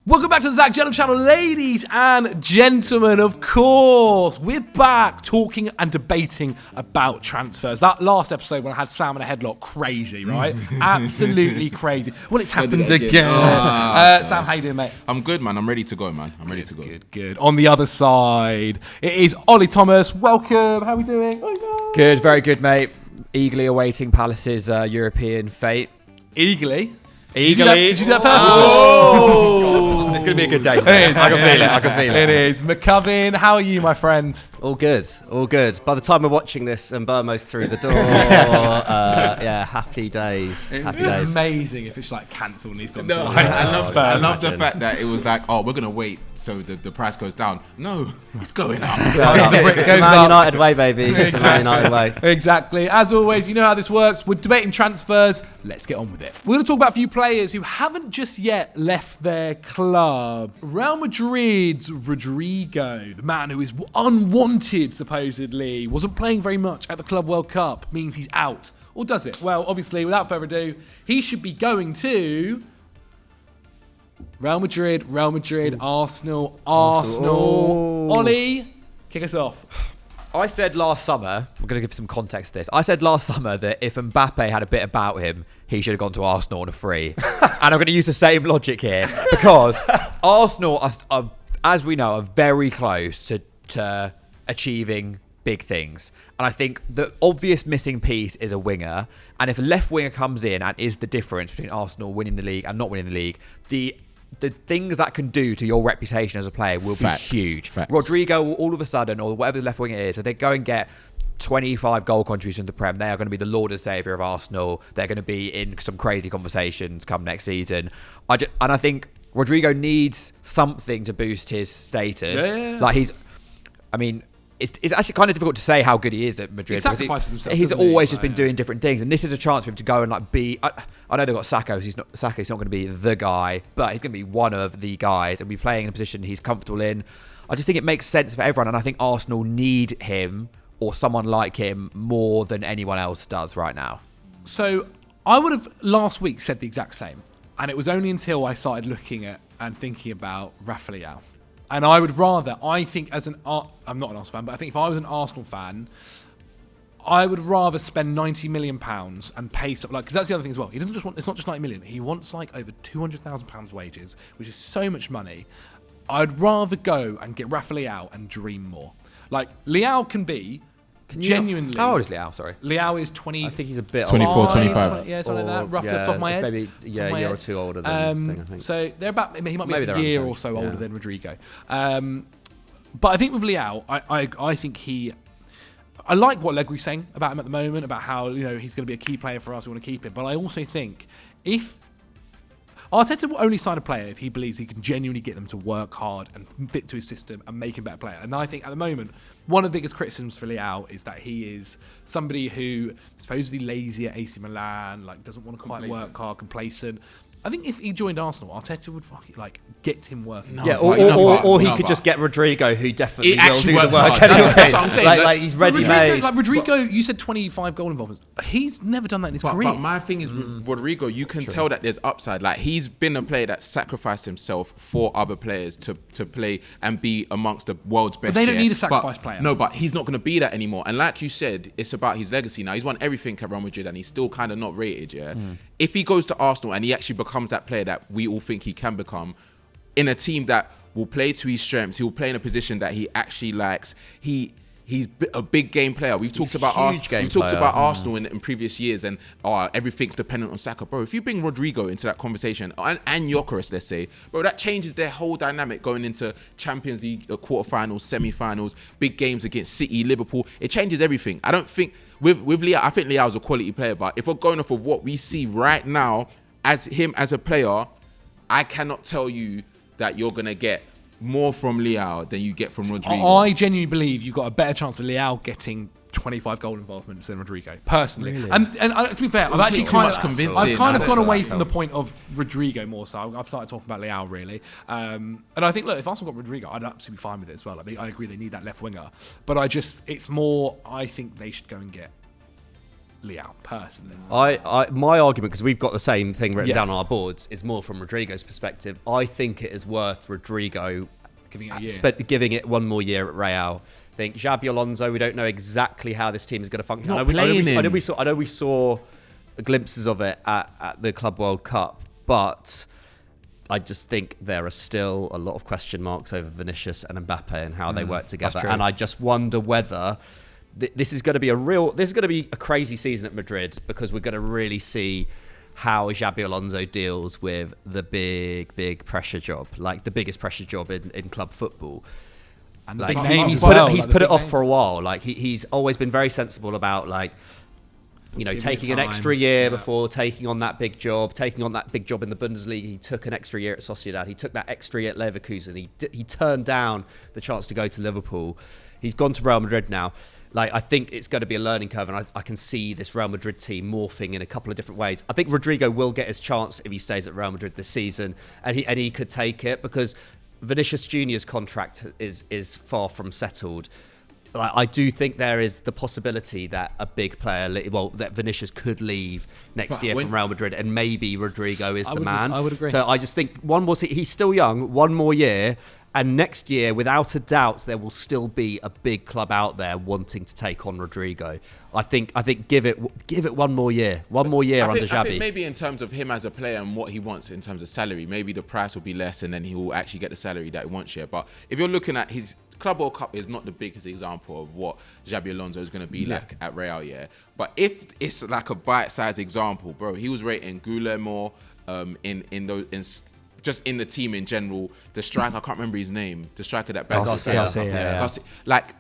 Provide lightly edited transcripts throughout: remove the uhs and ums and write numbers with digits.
Welcome back to the Djellab channel, ladies and gentlemen. Of course, we're back talking and debating about transfers. That last episode when I had Sam in a headlock, crazy, right? Absolutely crazy. Well, it's happened again. Sam, how you doing, mate? I'm good, man. I'm ready to go, man. I'm ready to go. Good. On the other side, it is Ollie Thomas. Welcome. How are we doing? Good, very good, mate. Eagerly awaiting Palace's European fate. Eagerly? Eagerly. Did you do that purposely? Oh! It's going to be a good day today. I can feel it. It is. McCubbin, how are you, my friend? All good. By the time we're watching this and Bournemouth's through the door, happy days. Amazing if it's like cancelled and he's gone to I love the fact that it was like, oh, we're going to wait so the price goes down. No, it's going up. It's the Man United way, baby. It's the Man United way. Exactly. As always, you know how this works. We're debating transfers. Let's get on with it. We're going to talk about a few players who haven't just yet left their club. Real Madrid's Rodrygo, the man who is unwanted, supposedly, wasn't playing very much at the Club World Cup, means he's out. Or does it? Well, obviously, without further ado, he should be going to Real Madrid, Arsenal. Ollie, kick us off. I said last summer, I'm going to give some context to this. I said last summer that if Mbappe had a bit about him, he should have gone to Arsenal on a free. And I'm going to use the same logic here because Arsenal, are, as we know, are very close to achieving big things. And I think the obvious missing piece is a winger. And if a left winger comes in and is the difference between Arsenal winning the league and not winning the league, the things that can do to your reputation as a player will be huge. Rodrygo will all of a sudden, or whatever the left winger is, if they go and get 25 goal contributions to the Prem, they are going to be the Lord and Saviour of Arsenal. They're going to be in some crazy conversations come next season. And I think Rodrygo needs something to boost his status. It's actually kind of difficult to say how good he is at Madrid. He sacrifices himself. He's always just been doing different things, and this is a chance for him to go and be. I know they've got Saka. He's not going to be the guy, but he's going to be one of the guys and be playing in a position he's comfortable in. I just think it makes sense for everyone, and I think Arsenal need him or someone like him more than anyone else does right now. So I would have last week said the exact same, and it was only until I started looking at and thinking about Rafael. And I would rather, I'm not an Arsenal fan, but I think if I was an Arsenal fan, I would rather spend £90 million and pay something, because that's the other thing as well. He doesn't just want, it's not just 90 million. He wants like over £200,000 wages, which is so much money. I'd rather go and get Rafael and dream more. Like, Leao can be genuinely. How old is Leao? Sorry. Leao is 20. I think he's a bit 24, 25. Yeah, something like that. Roughly off the top of my head. Maybe a year or two older than I think. So they're about, he might be Maybe a they're year on the or so same, older than Rodrygo. But I think with Leao, I think I like what Legri's saying about him at the moment, about how, he's going to be a key player for us, we want to keep him. But I also think if Arteta will only sign a player if he believes he can genuinely get them to work hard and fit to his system and make him a better player. And I think at the moment, one of the biggest criticisms for Leao is that he is somebody who supposedly lazy at AC Milan, like doesn't want to quite work hard, complacent. I think if he joined Arsenal, Arteta would get him working. Or he could just get Rodrygo, who definitely will do the work anyway. That's what I'm saying. Like he's ready-made. Rodrygo, you said 25 goal involvements. He's never done that in his career. But my thing is with Rodrygo, you can tell that there's upside. Like, he's been a player that sacrificed himself for other players to play and be amongst the world's best. But they don't need a sacrifice player. No, but he's not going to be that anymore. And like you said, it's about his legacy now. He's won everything at Real Madrid and he's still kind of not rated, If he goes to Arsenal and he actually becomes that player that we all think he can become, in a team that will play to his strengths, he will play in a position that he actually likes. He's a big game player. We've talked about Arsenal in previous years, and everything's dependent on Saka. Bro, if you bring Rodrygo into that conversation, and Gyökeres, let's say, bro, that changes their whole dynamic going into Champions League quarterfinals, semi-finals, big games against City, Liverpool. It changes everything. I don't think with Leao, I think Leao's a quality player, but if we're going off of what we see right now as him as a player, I cannot tell you that you're gonna get more from Leao than you get from Rodrygo. I genuinely believe you've got a better chance of Leao getting 25 goal involvements than Rodrygo, personally. Really? And to be fair, I've actually kind of gone away from the point of Rodrygo more so. I've started talking about Leao, really. And I think, look, if Arsenal got Rodrygo, I'd absolutely be fine with it as well. I agree they need that left winger. But I think they should go and get Leao, personally. My argument, because we've got the same thing written down Yes. on our boards, is more from Rodrygo's perspective. I think it is worth Rodrygo Giving it a year. giving it one more year at Real. I think Xabi Alonso, we don't know exactly how this team is going to function. Not I know playing we saw glimpses of it at the Club World Cup, but I just think there are still a lot of question marks over Vinicius and Mbappe and how they work together. true. And I just wonder whether this is going to be a crazy season at Madrid, because we're going to really see how Xabi Alonso deals with the big pressure job, like the biggest pressure job in club football. And the Like, big names he's as well, he's like the put it big off names. for a while. Like he's always been very sensible about, like, you know, Give it taking an time. extra year Yeah. before taking on that big job. Taking on that big job in the Bundesliga, he took an extra year at Sociedad. He took that extra year at Leverkusen. He turned down the chance to go to Liverpool. He's gone to Real Madrid now. Like, I think it's going to be a learning curve, and I can see this Real Madrid team morphing in a couple of different ways. I think Rodrygo will get his chance if he stays at Real Madrid this season, and he could take it, because Vinicius Junior's contract is far from settled. I do think there is the possibility that a big player, that Vinicius could leave next But year when- from Real Madrid, and maybe Rodrygo is the man. I would agree. So I just think he's still young, one more year, and next year, without a doubt, there will still be a big club out there wanting to take on Rodrygo. I think give it one more year, under I think Xabi. maybe in terms of him as a player and what he wants in terms of salary, maybe the price will be less, and then he will actually get the salary that he wants here. But if you're looking at his Club World Cup, is not the biggest example of what Xabi Alonso is going to be like at Real, yeah. But if it's like a bite-sized example, bro, he was rating Guillermo just in the team in general. The striker, I can't remember his name. The striker that Garcia, yeah. Like,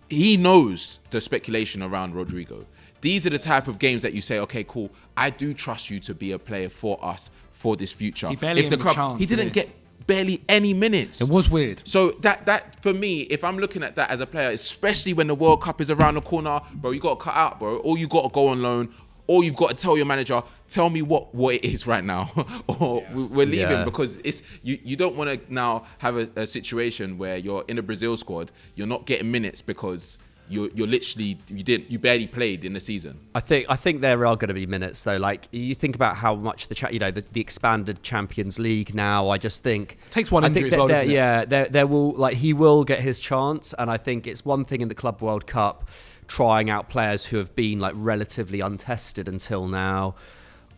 he knows the speculation around Rodrygo. These are the type of games that you say, okay, cool, I do trust you to be a player for us for this future. He barely If the had a club, chance, he didn't did he? get barely any minutes. It was weird. So that for me, if I'm looking at that as a player, especially when the World Cup is around the corner, bro, you got to cut out, bro. Or you got to go on loan. Or you've got to tell your manager, tell me what it is right now, or we're leaving, Yeah. because it's you don't want to now have a situation where you're in a Brazil squad, you're not getting minutes because you're literally you barely played in the season. I think there are going to be minutes though. Like, you think about how much the expanded Champions League now. I just think Takes one I injury think as well, that doesn't it? yeah, there will, like, he will get his chance, and I think it's one thing in the Club World Cup trying out players who have been like relatively untested until now.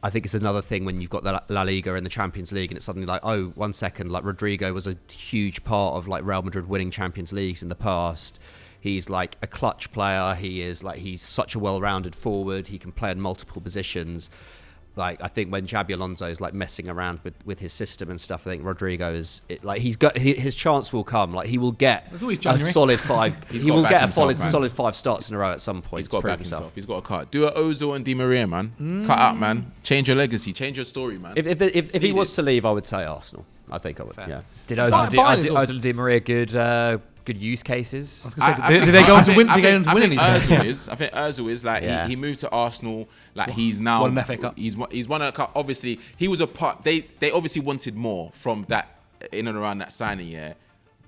I think it's another thing when you've got the La Liga and the Champions League, and it's suddenly like, oh, 1 second, like Rodrygo was a huge part of like Real Madrid winning Champions Leagues in the past. He's like a clutch player. He's such a well-rounded forward. He can play in multiple positions. Like, I think when Xabi Alonso is like messing around with his system and stuff, I think Rodrygo his chance will come. Like, he will get It's always a January. solid five. He's he got will to get back a solid, himself, man. solid 5 starts in a row at some point He's to got to prove back himself. himself. He's got a cut. Do an Ozil and Di Maria, man. Cut out, man. Change your legacy. Change your story, man. If he was to leave, I would say Arsenal. I think I would. Fair. Yeah. Did Bayern is also- Ozil Di Maria good use cases? I was going to say, did they go on to win? Did they go on to win anything? I think Ozil is like Yeah. he moved to Arsenal. Like, he's now Won an FA Cup. He's won a cup. Obviously, he was a part. They obviously wanted more from that in and around that signing, yeah.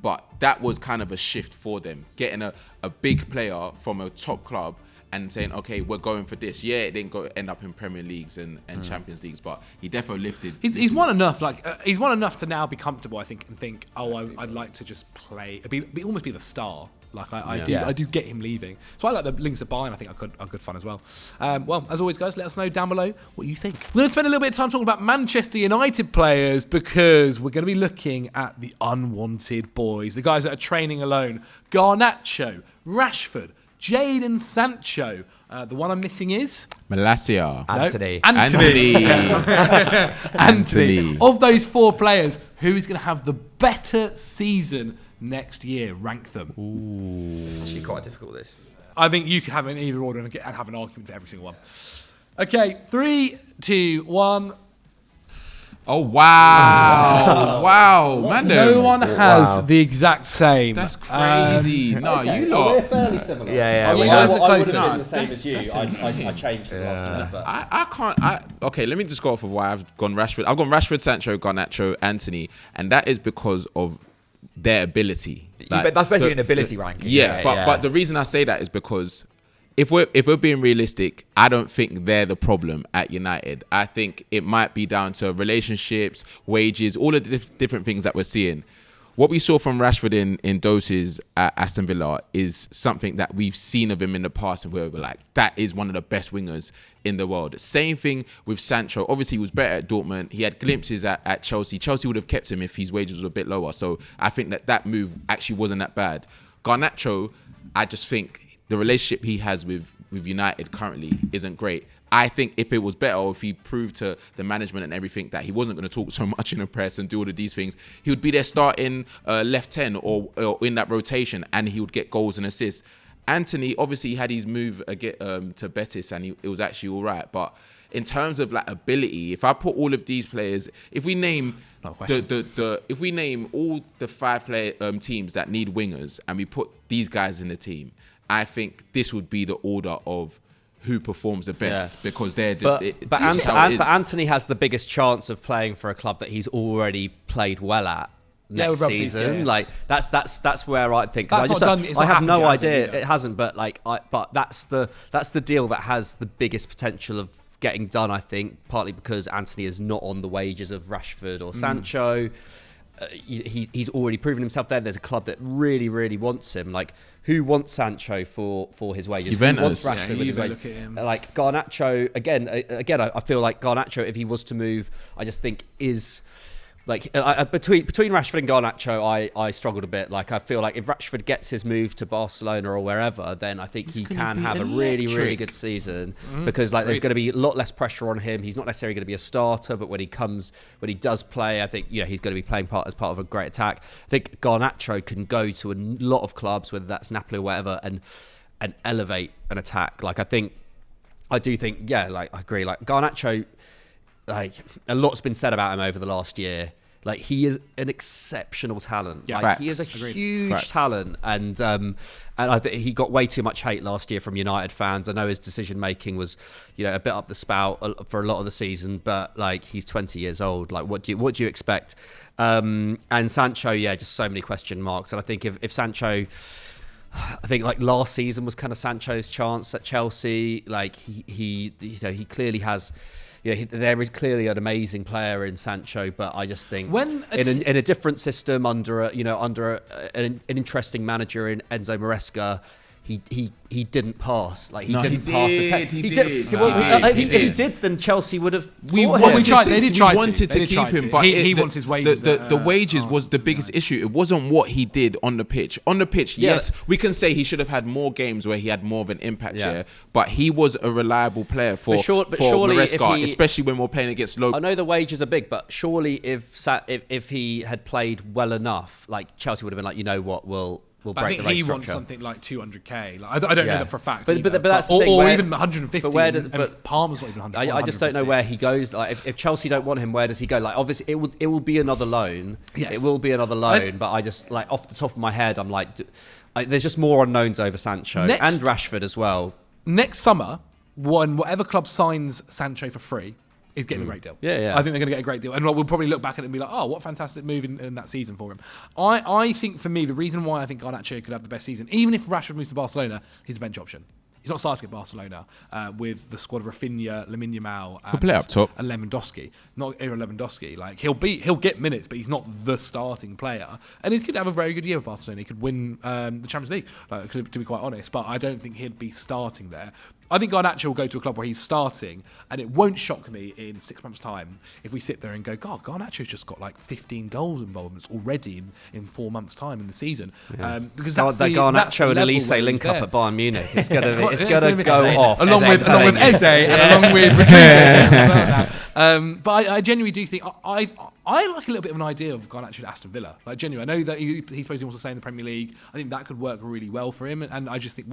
But that was kind of a shift for them, getting a big player from a top club and saying, okay, we're going for this. Yeah, it didn't end up in Premier Leagues and Champions Leagues, but he definitely lifted. He's won enough. He's won enough to now be comfortable, I think, and think, I'd like to just play, almost be the star. Like, I do get him leaving. So I like the links at Bayern. I think are good fun as well. Well, as always, guys, let us know down below what you think. We're going to spend a little bit of time talking about Manchester United players, because we're going to be looking at the unwanted boys, the guys that are training alone. Garnacho, Rashford, Jadon Sancho. The one I'm missing is Malacia. Anthony. Anthony. Of those 4 players, who is going to have the better season next year? Rank them. It's actually quite difficult, this. I think you could have it in either order and have an argument for every single one. Okay, 3, 2, 1. Oh wow! Wow, man. No one has the exact same. That's crazy. No, you lot. fairly similar. Yeah, we I know. would have No, been the same as you. I changed the last minute, but I can't. Okay, let me just go off of why I've gone Rashford. I've gone Rashford, Sancho, Garnacho, Anthony, and that is because of their ability. But that's basically an ability ranking. Yeah, isn't it? but the reason I say that is because if we're being realistic, I don't think they're the problem at United. I think it might be down to relationships, wages, all of the different things that we're seeing. What we saw from Rashford in doses at Aston Villa is something that we've seen of him in the past, and where we're like, that is one of the best wingers in the world. Same thing with Sancho. Obviously, he was better at Dortmund. He had glimpses at Chelsea. Chelsea would have kept him if his wages were a bit lower. So I think that move actually wasn't that bad. Garnacho, I just think the relationship he has with United currently isn't great. I think if it was better, or if he proved to the management and everything that he wasn't going to talk so much in the press and do all of these things, he would be there starting left 10 or in that rotation, and he would get goals and assists. Anthony, obviously, he had his move to Betis, and it was actually all right. But in terms of like ability, if I put all of these players, if we name if we name all the 5 teams that need wingers, and we put these guys in the team, I think this would be the order of who performs the best, because they're. But Anthony has the biggest chance of playing for a club that he's already played well at next season. Yeah. Like that's where I think. I have no idea. Either. It hasn't, but but that's the deal that has the biggest potential of getting done. I think partly because Anthony is not on the wages of Rashford or Sancho. He's already proven himself there. There's a club that really, really wants him. Like, who wants Sancho for his wages? Juventus. Who wants Rashford with his wages? Look at him. Like Garnacho, again, I feel like Garnacho, if he was to move, I just think is... Like between Rashford and Garnacho, I struggled a bit. Like, I feel like if Rashford gets his move to Barcelona or wherever, then I think he can have a really, really good season, because like there's going to be a lot less pressure on him. He's not necessarily going to be a starter, but when he does play, I think he's going to be playing as part of a great attack. I think Garnacho can go to a lot of clubs, whether that's Napoli or whatever, and elevate an attack. Like, I do think, like I agree. Like Garnacho. Like, a lot's been said about him over the last year. Like, he is an exceptional talent. Yeah, like, he is a huge talent, and I think he got way too much hate last year from United fans. I know his decision making was, a bit up the spout for a lot of the season, but like, he's 20 years old. Like, what do you expect? And Sancho, just so many question marks. And I think if Sancho, I think like last season was kind of Sancho's chance at Chelsea. Like, he clearly has. There is clearly an amazing player in Sancho, but I just think in a different system under an interesting manager in Enzo Maresca, he didn't pass. Like, he didn't pass the test. He did. If he did, then Chelsea would have. We wanted to keep him, but he wants his wages. The wages was the biggest issue. It wasn't what he did on the pitch. On the pitch, yes, we can say he should have had more games where he had more of an impact. But he was a reliable player for surely Maresca, especially when we're playing against low. I know the wages are big, but surely if he had played well enough, like, Chelsea would have been like, you know what, we'll break the rate structure. He wants something like 200k. Like, I don't know that for a fact. But that's the thing, or even 150. But Palmer's not even 100. I just don't know where he goes. Like, if Chelsea don't want him, where does he go? Like, obviously it will be another loan. Yes. It will be another loan. But I just, like, off the top of my head, I'm like, there's just more unknowns over Sancho and Rashford as well. Next summer, whatever club signs Sancho for free is getting a great deal. Yeah. I think they're going to get a great deal. And we'll probably look back at it and be like, oh, what a fantastic move in that season for him. I think, for me, the reason why I think Garnacho could have the best season, even if Rashford moves to Barcelona, he's a bench option. He's not starting at Barcelona with the squad of Rafinha, Lamine Yamal, and play up top. And Lewandowski. Not even Lewandowski. Like, he'll get minutes, but he's not the starting player. And he could have a very good year with Barcelona. He could win the Champions League, to be quite honest. But I don't think he'd be starting there. I think Garnacho will go to a club where he's starting, and it won't shock me in 6 months' time if we sit there and go, God, Garnacho's just got like 15 goals involvements already in 4 months' time in the season. Because that's the Garnacho and Elise link up at Bayern Munich. It's gonna go off along with Eze and along with Rodrygo. But I genuinely do think I like a little bit of an idea of Garnacho at Aston Villa. Like, genuinely, I know that he's supposed to also stay in the Premier League. I think that could work really well for him, and I just think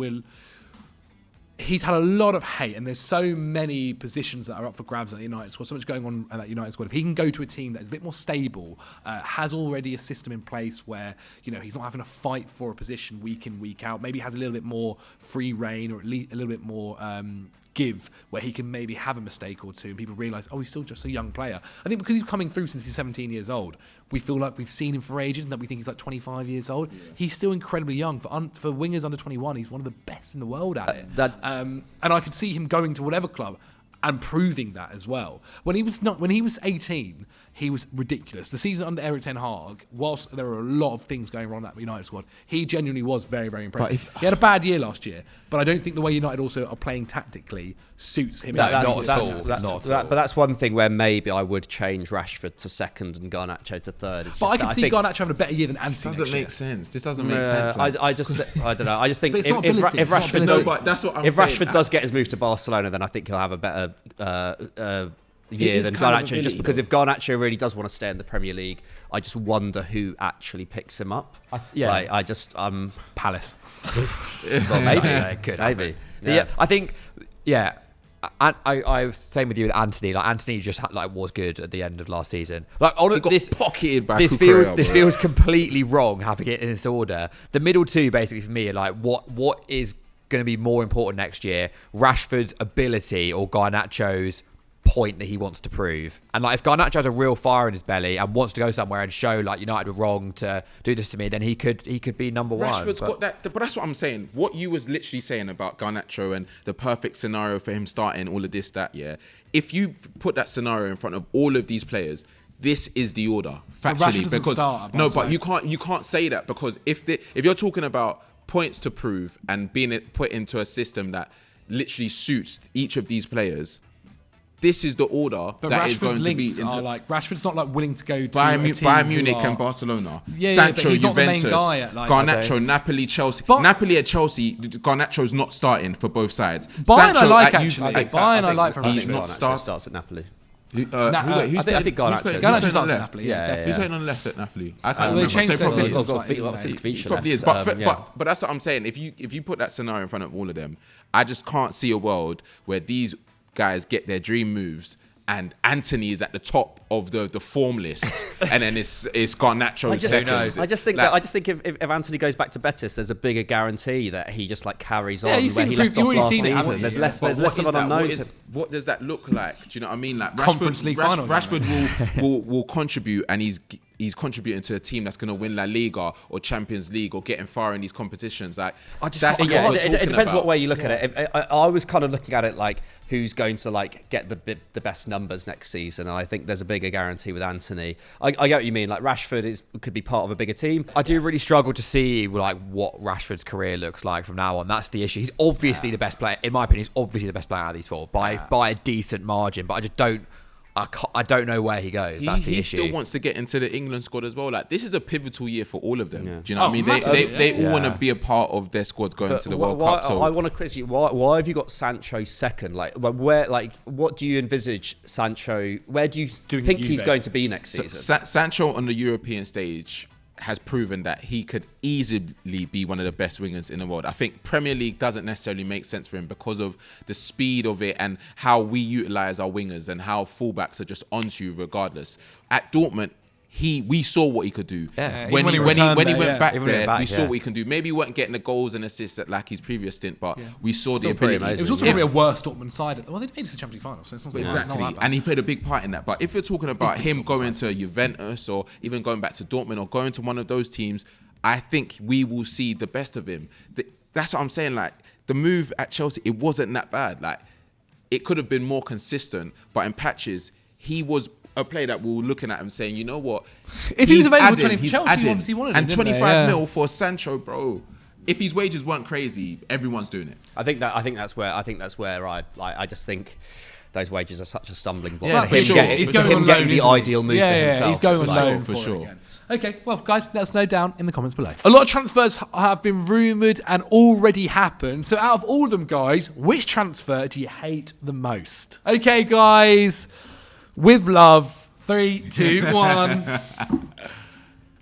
he's had a lot of hate, and there's so many positions that are up for grabs at the United squad, so much going on at that United squad. If he can go to a team that is a bit more stable, has already a system in place where, he's not having to fight for a position week in, week out, maybe has a little bit more free reign, or at least a little bit more give, where he can maybe have a mistake or two and people realise, oh, he's still just a young player. I think because he's coming through since he's 17 years old, we feel like we've seen him for ages and that we think he's like 25 years old. Yeah. He's still incredibly young. For wingers under 21, he's one of the best in the world at it. and I could see him going to whatever club and proving that as well. When he was 18, he was ridiculous. The season under Erik ten Hag, whilst there were a lot of things going wrong in that United squad, he genuinely was very, very impressive. He had a bad year last year, but I don't think the way United also are playing tactically suits him. Not at all. But that's one thing where maybe I would change Rashford to second and Garnacho to third. But I can see Garnacho having a better year than Anthony. This doesn't make sense. This doesn't make sense. I don't know. I just think But it's if not ability, it's not Rashford, ability. but that's what I'm if saying. Rashford does get his move to Barcelona, then I think he'll have a better year is than kind of Garnacho. ability, Just because though. if Garnacho really does want to stay in the Premier League, I just wonder who actually picks him up. Palace. Well, maybe. Could Maybe. Yeah. I think, I was same with you with Anthony. Like Anthony just was good at the end of last season. Like He got pocketed by this Cucurella, feels completely wrong having it in this order. The middle two basically for me are like what is going to be more important next year: Rashford's ability or Garnacho's point that he wants to prove. And like if Garnacho has a real fire in his belly and wants to go somewhere and show like United were wrong to do this to me, then he could be number one. Rashford's got that, but that's what I'm saying. What you was literally saying about Garnacho and the perfect scenario for him starting all of this, if you put that scenario in front of all of these players, this is the order Rashford factually. doesn't Because start at no, Barcelona. but you can't say that because if you're talking about points to prove and being put into a system that literally suits each of these players. This is the order But that is Rashford's going to be links are like Rashford's not like willing to go to Bayern Munich and Barcelona. Yeah, Sancho, but he's not the main Juventus, guy at, like, Garnacho, okay. Napoli, Chelsea. But- Napoli at Chelsea, Garnacho's not starting for both sides. Bayern I like, at actually. Juve- Bayern I like for He's Rashford. not Garnacho starts at Napoli. Who's I think Garnacho- playing Garnacho on starts the at left? Napoli. Yeah, Definitely. Who's playing on the left at Napoli? I can't Well, they remember. changed So their probably system is. slightly, What's his anyway. feature Probably is, left? but that's what I'm saying. If you put that scenario in front of all of them, I just can't see a world where these guys get their dream moves and Anthony is at the top of the form list, and then it's Garnacho second. I just think if Anthony goes back to Betis, there's a bigger guarantee that he just like carries on you've where seen he the left proof. off You've last already seen it, haven't season. you? There's Yeah. less But of an what is unknown. that? What does that look like? Do you know what I mean? Like Conference League final, Rashford will contribute, and he's contributing to a team that's going to win La Liga or Champions League or getting far in these competitions. Like It depends what way you look at it. I was kind of looking at it like who's going to like get the best numbers next season, and I think there's a bigger guarantee with Anthony. I get what you mean. Like Rashford could be part of a bigger team. I do really struggle to see like what Rashford's career looks like from now on. That's the issue. He's obviously the best player, in my opinion. He's obviously the best player out of these four by a decent margin. But I just don't. I don't know where he goes. That's the issue. He still wants to get into the England squad as well. Like this is a pivotal year for all of them. Yeah. Do you know what I mean? They all want to be a part of their squads going to the World Cup. So I want to quiz you. Why have you got Sancho second? Like where? Like what do you envisage Sancho? Where do you think he's going to be next season? Sancho on the European stage has proven that he could easily be one of the best wingers in the world. I think Premier League doesn't necessarily make sense for him because of the speed of it and how we utilise our wingers and how fullbacks are just onto you regardless. At Dortmund, we saw what he could do. Yeah. When he went back Even there, back, we saw what he can do. Maybe he weren't getting the goals and assists like his previous stint, but we saw the pretty ability. It was also probably a worse Dortmund side. Well, they made it to the Champions League final, so it's not Exactly, not that bad. and he played a big part in that. But if you're talking about him going to Juventus or even going back to Dortmund or going to one of those teams, I think we will see the best of him. That's what I'm saying. Like the move at Chelsea, it wasn't that bad. Like it could have been more consistent, but in patches, he was a player that we were looking at him saying, you know what? If he was He's available to adding, for he's Chelsea, adding. obviously wanted him, and didn't they? 25 Yeah. mil for Sancho, bro. If his wages weren't crazy, everyone's doing it. I think that's where I just think those wages are such a stumbling block. Yeah, to for him sure. getting, He's to going him on getting loan, the isn't he? ideal move for himself. He's going It's on like- loan for for sure. it again. Okay, well, guys, let us know down in the comments below. A lot of transfers have been rumoured and already happened. So out of all of them, guys, which transfer do you hate the most? Okay, guys, with love, 3, 2, 1.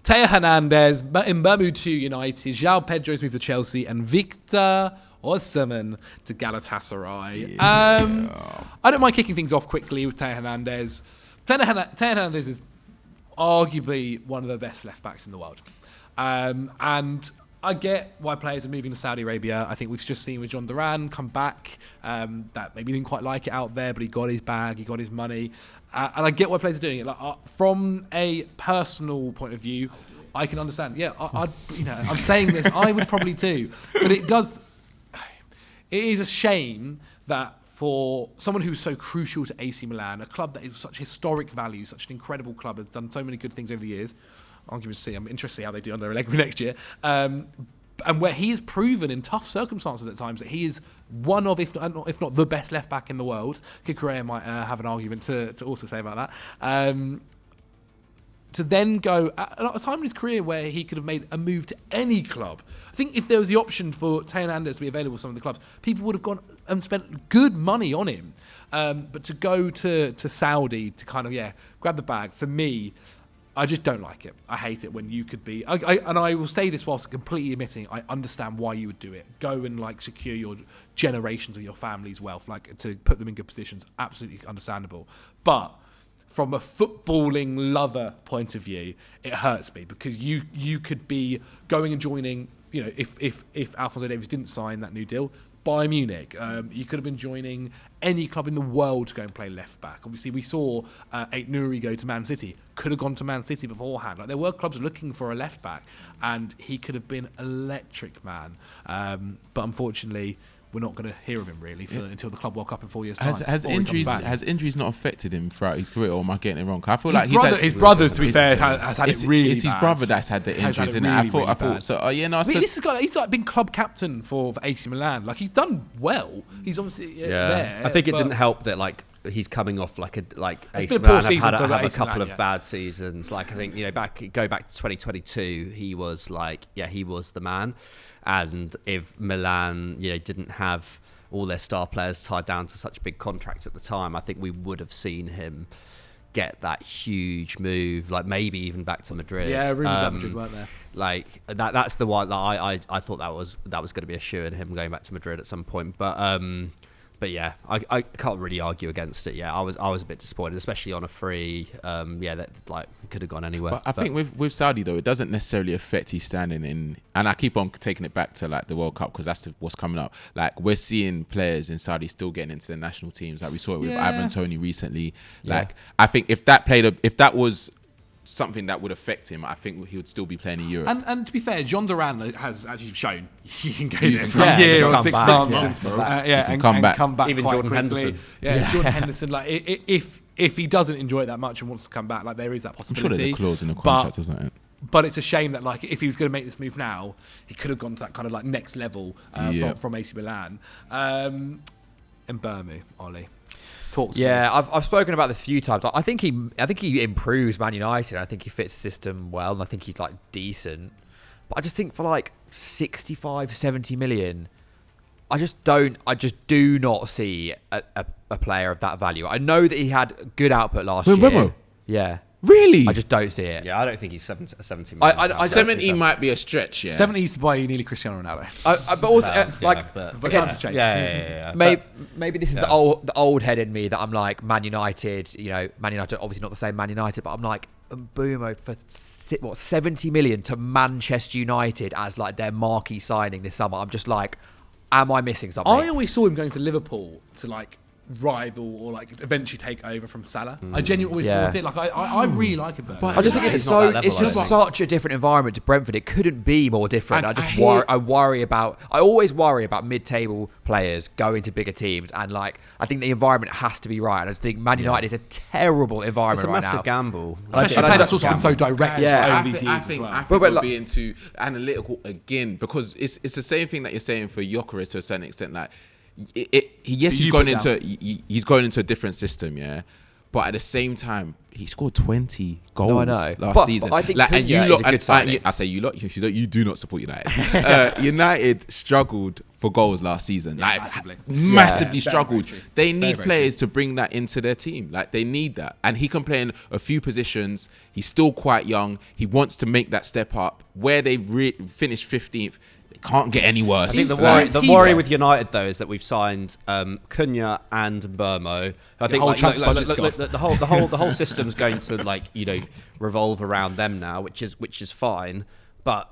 Teo Hernandez, Mbeumo to United, João Pedro's moved to Chelsea, and Victor Osimhen to Galatasaray. I don't mind kicking things off quickly with Teo Hernandez. Teo Hernandez is arguably one of the best left backs in the world. And I get why players are moving to Saudi Arabia. I think we've just seen with John Duran come back. That maybe didn't quite like it out there, but he got his bag, he got his money. And I get why players are doing it. Like from a personal point of view, I can understand. Yeah, I'm saying this, I would probably too. But it is a shame that for someone who's so crucial to AC Milan, a club that is such historic value, such an incredible club, has done so many good things over the years. I'm interested to see how they do under Allegri next year. And where he has proven in tough circumstances at times that he is one of, if not the best left back in the world. Kikurea might have an argument to also say about that. To then go at a time in his career where he could have made a move to any club. I think if there was the option for Teo Hernandez to be available to some of the clubs, people would have gone and spent good money on him. But to go to Saudi to kind of, grab the bag, for me, I just don't like it. I hate it when you could be... and I will say this whilst completely admitting I understand why you would do it. Go and secure your generations of your family's wealth, to put them in good positions. Absolutely understandable. But from a footballing lover point of view, it hurts me because you could be going and joining, if Alphonso Davies didn't sign that new deal, Bayern Munich. You could have been joining any club in the world to go and play left back. Obviously, we saw Ait Nouri go to Man City. Could have gone to Man City beforehand. There were clubs looking for a left back, and he could have been electric, man. But unfortunately, we're not going to hear of him really until the Club World Cup in 4 years' time. Has injuries not affected him throughout his career, or am I getting it wrong? I feel his brothers, to be fair, has had it really bad. It's his brother that's had the injuries, and I thought so. He's been club captain for AC Milan. He's done well. He's obviously there. I think it didn't help that he's coming off AC Milan have had a couple of bad seasons. I think go back to 2022, he was he was the man. And if Milan, didn't have all their star players tied down to such big contracts at the time, I think we would have seen him get that huge move, maybe even back to Madrid. Yeah, rumours about Madrid weren't there. That's the one that I thought that was going to be a shoe in him going back to Madrid at some point. But yeah, I can't really argue against it. Yeah, I was a bit disappointed, especially on a free. That could have gone anywhere. But I think with Saudi though, it doesn't necessarily affect his standing in. And I keep on taking it back to the World Cup because that's what's coming up. We're seeing players in Saudi still getting into the national teams. We saw it with Ivan Toney recently. I think if that was something that would affect him, I think he would still be playing in Europe. And to be fair, John Duran has actually shown he can go there for a year or 6 months, and come back. Even quite Jordan quickly. Henderson. Jordan Henderson. If he doesn't enjoy it that much and wants to come back, there is that possibility. I'm sure there's a clause in the contract, isn't it? But it's a shame that if he was going to make this move now, he could have gone to that kind of next level from AC Milan. And Bournemouth, Ollie. I've spoken about this a few times. I think he improves Man United. I think he fits the system well, and I think he's decent. But I just think for 65, 70 million, I just do not see a player of that value. I know that he had good output last year. Remo? Yeah. Really? I just don't see it. Yeah, I don't think he's 70 million. 70 might be a stretch, yeah. 70 used to buy you nearly Cristiano Ronaldo. But also, but times have changed. Yeah. Maybe this is the old head in me that I'm Man United, Man United, obviously not the same Man United, but I'm Mbeumo for 70 million to Manchester United as their marquee signing this summer. I'm just am I missing something? I always saw him going to Liverpool to rival or eventually take over from Salah. I genuinely always thought it. I really like it. I just think it's just such a different environment to Brentford. It couldn't be more different. I always worry about mid-table players going to bigger teams, and I think the environment has to be right. And I just think Man United is a terrible environment right now. It's a massive gamble. That's also been so direct over these years as well. I think we're being too analytical again because it's the same thing that you're saying for Gyökeres to a certain extent. He's going into a different system, yeah. But at the same time, he scored 20 goals last season. But I think is a good signing. I say you lot, you do not support United. United struggled for goals last season. Massively struggled. They need players to bring that into their team. They need that. And he can play in a few positions. He's still quite young. He wants to make that step up. Where they finished 15th, can't get any worse. I think the worry with United though is that we've signed Cunha and Mbeumo. I think the whole system's going to revolve around them now, which is fine. But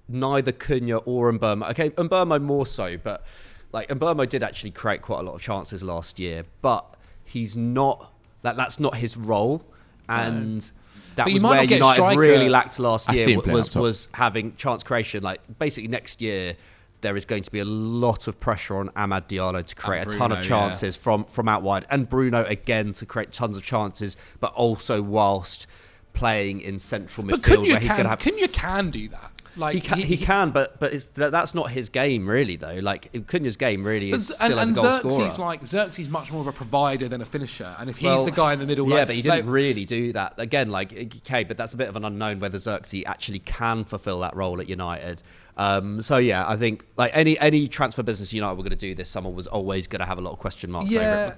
neither Cunha or Mbeumo. Okay, Mbeumo more so, but Mbeumo did actually create quite a lot of chances last year. But he's not. That's not his role, and. That was where United really lacked last year was having chance creation. Basically next year, there is going to be a lot of pressure on Amad Diallo to create a ton of Bruno, chances from out wide, and Bruno again to create tons of chances, but also whilst playing in central midfield where he's going to have. Cunha can do that. Like He can, but that's not his game really though. Like Cunha's game really is still as a goal scorer. Xerxes much more of a provider than a finisher, and if he's the guy in the middle, but he didn't really do that. Again, okay, but that's a bit of an unknown whether Xerxes actually can fulfil that role at United. So yeah, I think like any transfer business United were going to do this summer was always going to have a lot of question marks over it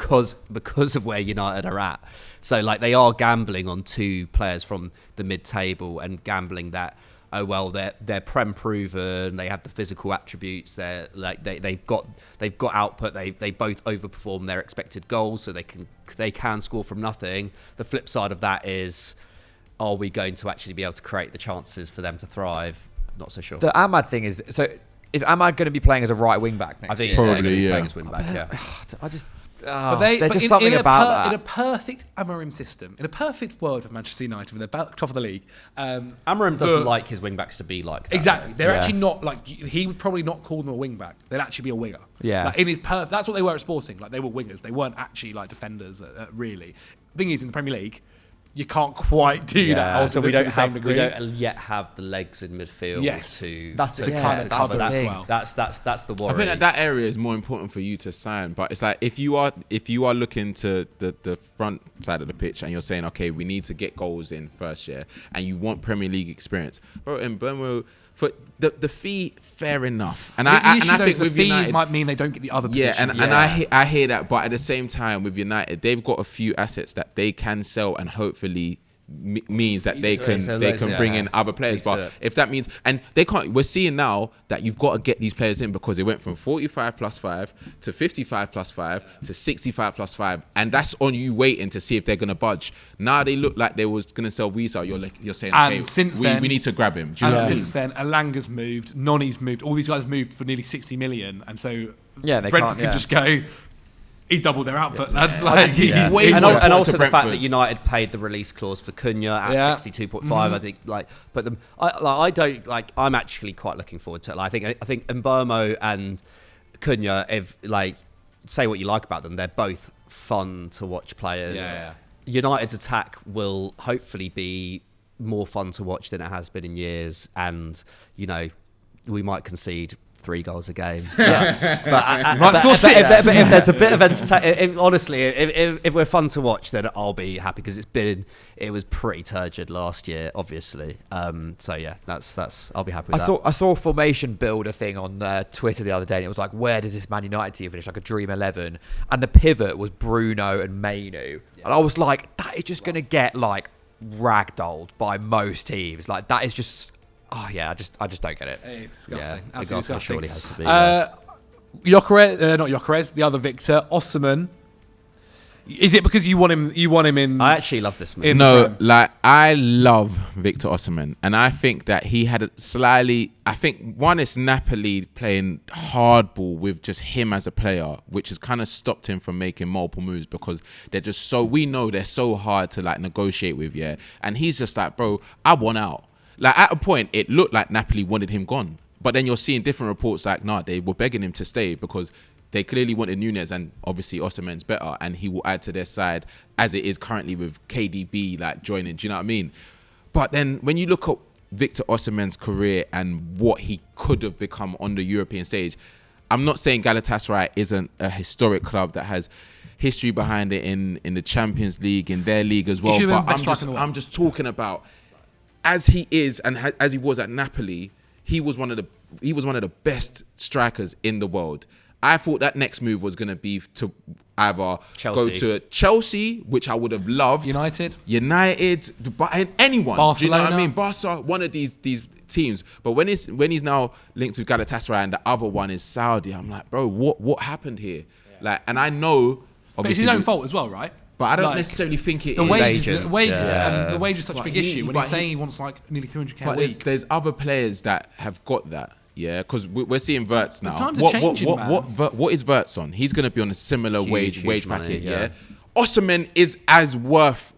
because of where United are at. So like they are gambling on 2 players from the mid-table and gambling that. Oh well, they're prem proven. They have the physical attributes. They've got output. They both overperform their expected goals, so they can score from nothing. The flip side of that is, are we going to actually be able to create the chances for them to thrive? Not so sure. The Ahmad thing is Ahmad going to be playing as a right wing back next year? Probably, yeah. Playing as wing back, yeah. There's just something about that. In a perfect Amorim system, in a perfect world of Manchester United, when they're top of the league, Amorim doesn't like his wing backs to be like that. Exactly. They're actually not like, he would probably not call them a wing back. They'd actually be a winger. Yeah. Like that's what they were at Sporting. Like they were wingers. They weren't actually like defenders. Really. Thing is, in the Premier League, you can't quite do that. Also, we don't yet have the legs in midfield to kind of cover that as well. That's the worry. I think that area is more important for you to sign. But it's like if you are looking to the front side of the pitch and you're saying, okay, we need to get goals in first year, and you want Premier League experience, bro, in Burnley. For the fee, fair enough, and I think the with fee United might mean they don't get the other positions. And I hear that, but at the same time with United, they've got a few assets that they can sell, and hopefully means that they can bring in other players. But if that means, and they can't, we're seeing now that you've got to get these players in because it went from 45 plus 5 to 55 plus 5 to 65 plus 5, and that's on you waiting to see if they're going to budge. Now they look like they was going to sell Wiesa. You're saying, okay, we need to grab him. Since then, Alanga's moved, Noni's moved, all these guys moved for nearly 60 million, and so Brentford can just go, he doubled their output. That's and also the fact that United paid the release clause for Cunha at 62.5. I think but I'm actually quite looking forward to it. I think Mbeumo and Cunha, if say what you like about them, they're both fun to watch players. United's attack will hopefully be more fun to watch than it has been in years, and we might concede 3 goals a game. But if there's a bit of entertainment, honestly, if we're fun to watch, then I'll be happy because it was pretty turgid last year, obviously. So yeah, that's I'll be happy with that. I saw a formation builder thing on Twitter the other day, and it was like, where does this Man United team finish? Like a dream 11, and the pivot was Bruno and Mainu, and I was like, that is just gonna get like ragdolled by most teams. Like that is just. Oh yeah, I just don't get it. It's disgusting. Yeah, it surely has to be. Not Gyökeres, the other Victor Osimhen. Is it because you want him in? I actually love this man. I love Victor Osimhen, and I think that he had a slightly. I think one is Napoli playing hardball with just him as a player, which has kind of stopped him from making multiple moves because they're just so. We know they're so hard to negotiate with, and he's just like, bro, I want out. At a point, it looked like Napoli wanted him gone. But then you're seeing different reports they were begging him to stay because they clearly wanted Núñez, and obviously Osimhen's better, and he will add to their side as it is currently with KDB joining. Do you know what I mean? But then when you look at Victor Osimhen's career and what he could have become on the European stage, I'm not saying Galatasaray isn't a historic club that has history behind it in the Champions League, in their league as well. But I'm just talking about as he is and as he was at Napoli, he was one of the best strikers in the world. I thought that next move was going to be to either go to Chelsea, which I would have loved, United, but anyone, Barcelona. Do you know what I mean? Barca, one of these teams. But when he's now linked with Galatasaray and the other one is Saudi, I'm like, bro, what happened here? And I know, obviously, but it's his own fault as well, right? But I don't necessarily think it is. The wages is such a big issue. When he's saying he wants nearly 300k a week. There's other players that have got that. Yeah, because we're seeing Wirtz now. The times are changing, man. What is Wirtz on? He's going to be on a similar wage packet, yeah? Osimhen is as worth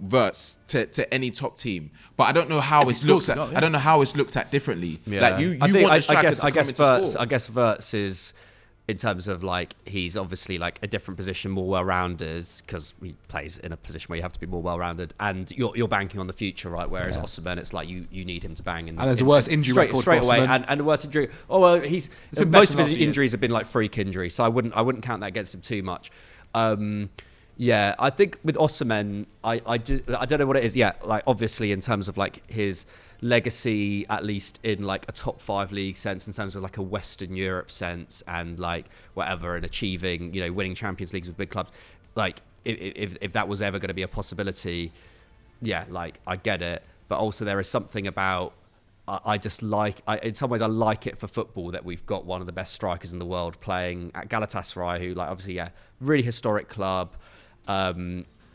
to any top team, but I don't know how it's looked at. I don't know how it's looked at differently. Yeah. Like you want the striker to come in to score. I guess Wirtz is, in terms of like, he's obviously like a different position, more well-rounded, because he plays in a position where you have to be more well-rounded, and you're banking on the future, right? Whereas Osimhen, it's like you need him to bang. And there's a worse injury record straight for away, Osimhen. and a worse injury. Oh well, most of his injuries have been like freak injuries, so I wouldn't count that against him too much. Yeah, I think with Osimhen, I don't know what it is. Yeah, like obviously in terms of like his legacy, at least in like a top 5 league sense, in terms of like a Western Europe sense, and like whatever, and achieving, winning Champions Leagues with big clubs. Like if that was ever going to be a possibility, yeah, like I get it. But also there is something about, I just like, in some ways I like it for football that we've got one of the best strikers in the world playing at Galatasaray, who like obviously, really historic club.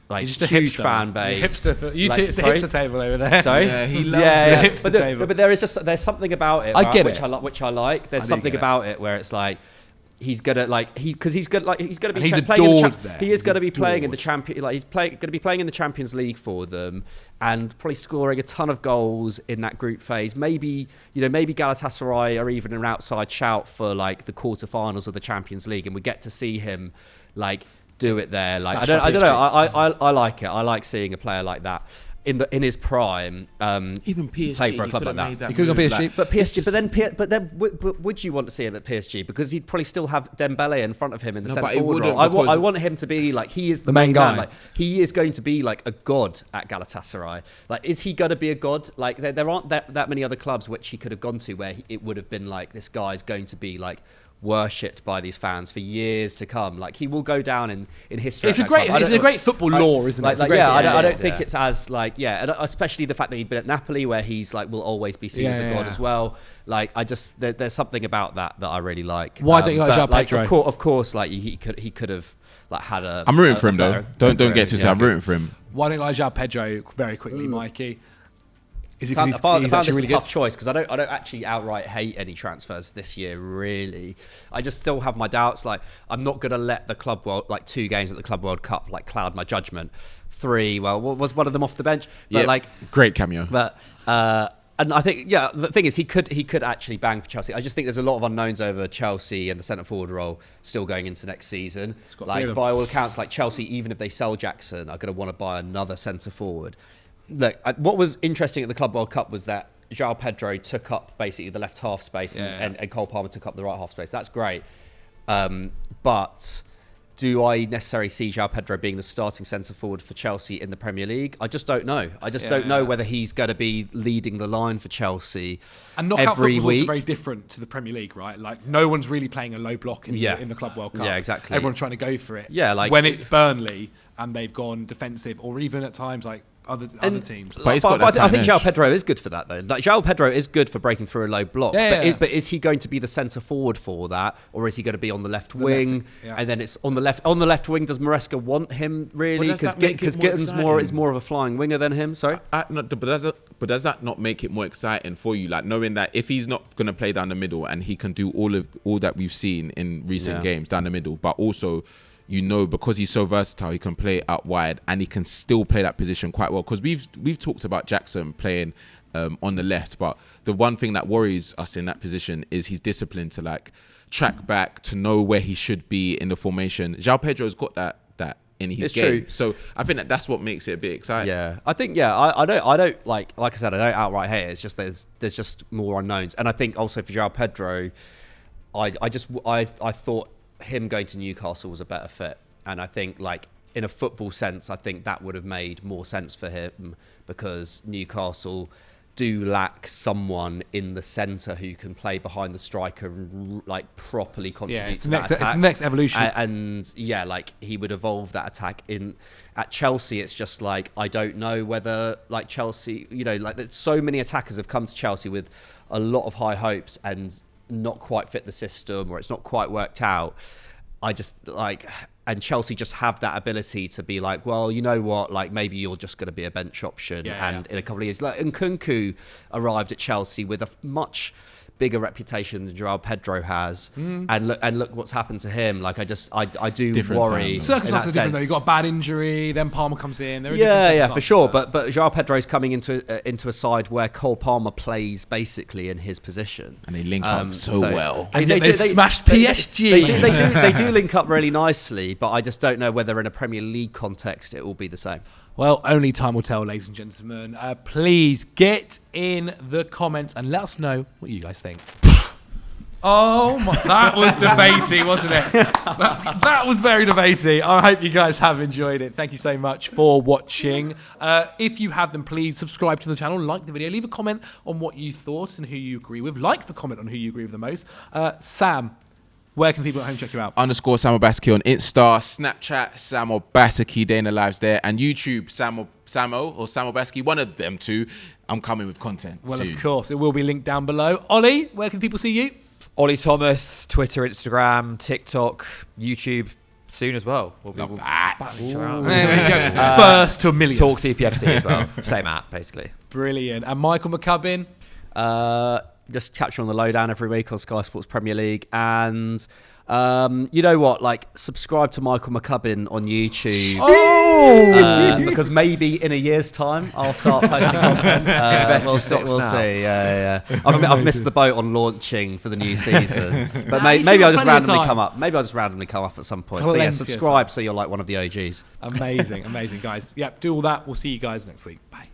Like huge fan base. The hipster table over there. Sorry, yeah, he loves the hipster table. But there's something about it. I get which I like. There's something about it where it's like he's gonna like he's gonna be playing in the he is going to be playing in the champion. Like he's going to be playing in the Champions League for them, and probably scoring a ton of goals in that group phase. Maybe Galatasaray are even an outside shout for like the quarterfinals of the Champions League, and we get to see him like do it there. Like I don't know. I like it. I like seeing a player like that in his prime. Even PSG played for a club like that. He could have gone PSG. But PSG. But then would you want to see him at PSG? Because he'd probably still have Dembele in front of him in the centre forward role. I want him to be like, he is the main guy. Like, he is going to be like a god at Galatasaray. Like, is he going to be a god? Like there aren't that many other clubs which he could have gone to where it would have been like, this guy's going to be like worshipped by these fans for years to come. Like, he will go down in history. It's a great football lore, isn't it? I don't think it's as like, and especially the fact that he'd been at Napoli, where he's like will always be seen as a god as well. Like, I just there's something about that I really like. Why don't you like João Pedro? Of course, like he could have like had a. I'm rooting for him though. Don't get too sad. I'm rooting for him. Why don't you like João Pedro? Very quickly, Mikey. Is it I found he's this really a tough choice, because I don't actually outright hate any transfers this year, really. I just still have my doubts. Like, I'm not going to let the Club World, like 2 games at the Club World Cup, like cloud my judgment. 3, well, was one of them off the bench? But like, great cameo. But and I think, the thing is, he could actually bang for Chelsea. I just think there's a lot of unknowns over Chelsea and the centre forward role still going into next season. Like, by all accounts, like Chelsea, even if they sell Jackson, are going to want to buy another centre forward. Look, what was interesting at the Club World Cup was that João Pedro took up basically the left half space, and Cole Palmer took up the right half space. That's great. But do I necessarily see João Pedro being the starting centre forward for Chelsea in the Premier League? I just don't know. I just don't know whether he's going to be leading the line for Chelsea and knockout every football's week. Also very different to the Premier League, right? Like, no one's really playing a low block in the Club World Cup. Yeah, exactly. Everyone's trying to go for it. Yeah, like when it's Burnley and they've gone defensive, or even at times like other teams. But I think João Pedro is good for that, though. Like, João Pedro is good for breaking through a low block. But is he going to be the centre forward for that, or is he going to be on the left wing? And then it's on the left. On the left wing, does Maresca want him really? Because Gittins is more of a flying winger than him. Sorry, but does that not make it more exciting for you? Like, knowing that if he's not going to play down the middle and he can do all that we've seen in recent games down the middle, but also, because he's so versatile, he can play out wide and he can still play that position quite well. Because we've talked about Jackson playing on the left, but the one thing that worries us in that position is his discipline to like track back, to know where he should be in the formation. João Pedro's got that in his game. True. So I think that's what makes it a bit exciting. Yeah, I think I don't like I said, I don't outright hate it. It's just there's just more unknowns, and I think also for João Pedro, I thought him going to Newcastle was a better fit, and I think like in a football sense, I think that would have made more sense for him, because Newcastle do lack someone in the centre who can play behind the striker and like properly contribute to that attack. It's the next evolution. And like he would evolve that attack at Chelsea. It's just like, I don't know whether like Chelsea, like there's so many attackers have come to Chelsea with a lot of high hopes and not quite fit the system, or it's not quite worked out. I just like, and Chelsea just have that ability to be like, well, you know what, like maybe you're just going to be a bench option, in a couple of years. Like, Nkunku arrived at Chelsea with a much bigger reputation than Joao Pedro has, and look what's happened to him. Like I do Different worry. time. Circumstances are different though. You got a bad injury, then Palmer comes in. There are different Yeah, for circumstances sure. there. But Joao Pedro's coming into a side where Cole Palmer plays basically in his position, And they link up so well. And yet they've smashed PSG. They do link up really nicely, but I just don't know whether in a Premier League context it will be the same. Well, only time will tell, ladies and gentlemen. Please get in the comments and let us know what you guys think. Oh, my, that was debatey, wasn't it? That was very debatey. I hope you guys have enjoyed it. Thank you so much for watching. If you have, then please subscribe to the channel, like the video, leave a comment on what you thought and who you agree with. Like the comment on who you agree with the most. Sam, where can people at home check you out? _ Sam Obaseki on Insta, Snapchat, Sam Obaseki, Day in the Lives there, and YouTube, Sam Obaseki, one of them two. I'm coming with content Well, soon. of course, it will be linked down below. Ollie, where can people see you? Ollie Thomas, Twitter, Instagram, TikTok, YouTube, soon as well. Love that. There we go. First to a million. Talk CPFC as well. Same app, basically. Brilliant. And Michael McCubbin? Just catch you on the lowdown every week on Sky Sports Premier League, and you know what? Like, subscribe to Michael McCubbin on YouTube. Because maybe in a year's time I'll start posting content. We'll see. Yeah. I've missed the boat on launching for the new season, but maybe I'll just randomly come up. Maybe I'll just randomly come up at some point. So yeah, subscribe so you're like one of the OGs. Amazing, guys. Yep, do all that. We'll see you guys next week. Bye.